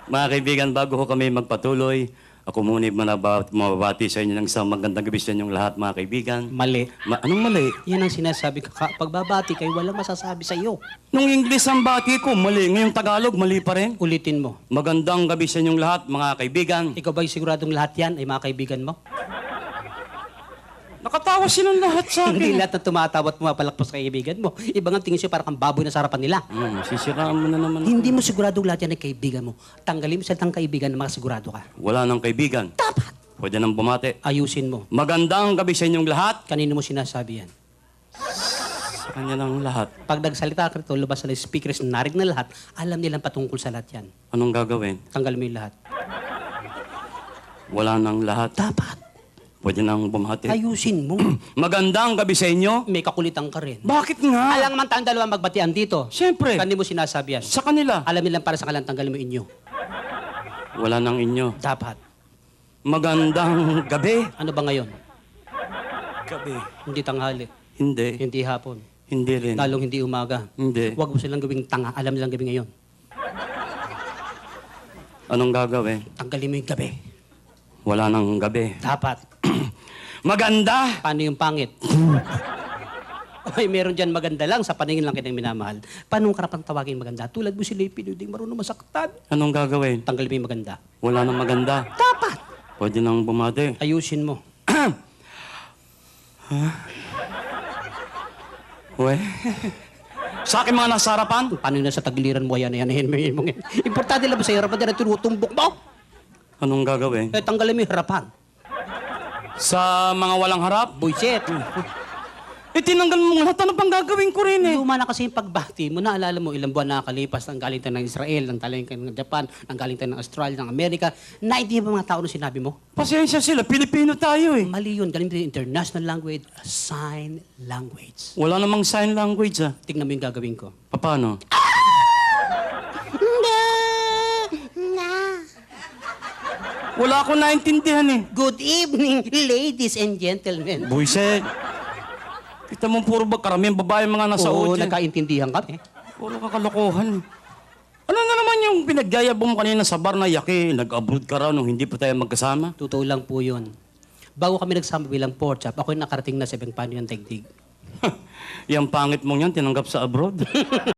Mga kaibigan, bago ko kami magpatuloy, ako muna mababati sa inyo ng isang magandang gabi sa inyong lahat, mga kaibigan. Mali. Anong mali? Yan ang sinasabi ko. Pagbabati kayo, walang masasabi sa iyo. Nung English ang bati ko, mali. Ngayong Tagalog, mali pa rin. Ulitin mo. Magandang gabi sa inyong lahat, mga kaibigan. Ikaw ba siguradong lahat yan ay mga kaibigan mo? Nakatawa silang lahat sa Hindi akin. lahat na tumatawa at pumapalakpas sa kaibigan mo. Ibang ang tingin siya parang kang baboy na sa harapan nila. Sisiraan mo na naman. Hindi mo siguradong lahat yan ay kaibigan mo. Tanggalin mo sa tang kaibigan na makasigurado ka. Wala nang kaibigan. Dapat. Pwede nang bumati. Ayusin mo. Magandang gabi sa inyong lahat. Kanino mo sinasabi yan? Sa kanya lang lahat. Pag nagsalita ka rito, lumabas sa speakers, narig na lahat, alam nilang patungkol sa lahat yan. Anong gagawin? Tanggalin mo yung lahat. Wala nang lahat. Dapat. Pwede nang bumati. Ayusin mo. Magandang gabi sa inyo. May kakulitan ka rin. Bakit nga? Alang man tayong dalawa magbatian dito. Siyempre. Kanino mo sinasabi yan? Sa kanila. Alam nilang para sa kalang tanggalin mo inyo. Wala nang inyo. Dapat. Magandang gabi. Ano ba ngayon? Gabi. Hindi tanghali. Hindi. Hindi hapon. Hindi rin. Lalong hindi umaga. Hindi. Huwag mo silang gawing tanga. Alam nilang gabi ngayon. Anong gagawin? Tanggalin mo yung gabi. Wala nang gabi. Dapat. Maganda. Paano yung pangit? Ay, meron dyan maganda lang. Sa paningin lang kitang minamahal. Paano karapang tawagin maganda? Tulad mo sila yung pinuding marunong masaktan. Anong gagawin? Tanggalin mo yung maganda. Wala nang maganda. Dapat. Pwede nang bumati. Ayusin mo. We. Sa akin mga nasa harapan. Paano yung nasa tagliran mo? Yan. Importante lang ba sa harapan dyan na tinutumbok mo? Anong gagawin? Eh, tanggalin mo yung harapan. Sa mga walang harap? Buisit. Tinanggal mo lahat. Ano pang gagawin ko rin eh? Luma na kasi yung pagbati mo. Naalala mo, ilang buwan nakakalipas. Nang galing tayo ng Israel, nang galing tayo ng Japan, nang galing tayo ng Australia, ng Amerika. Naintindihan ba mga tao na sinabi mo? Pasensya sila. Pilipino tayo eh. Mali yun. Galing tayo international language, sign language. Wala namang sign language ah. Tignan mo yung gagawin ko. Paano? Wala akong naintindihan eh. Good evening, ladies and gentlemen. Buiset. Kita mo puro ba karamihan babae mga nasa Oo, audience. nagkaintindihan kami. Puro kakalokohan. Ano na naman yung pinagyayabong mo kanina sa bar na yaki, nag-abroad ka raw nung hindi pa tayo magkasama? Totoo lang po yun. Bago kami nagsama bilang pork chop, ako'y nakarating na sa ibang paano ng daigdig. Yung pangit mong yan, tinanggap sa abroad.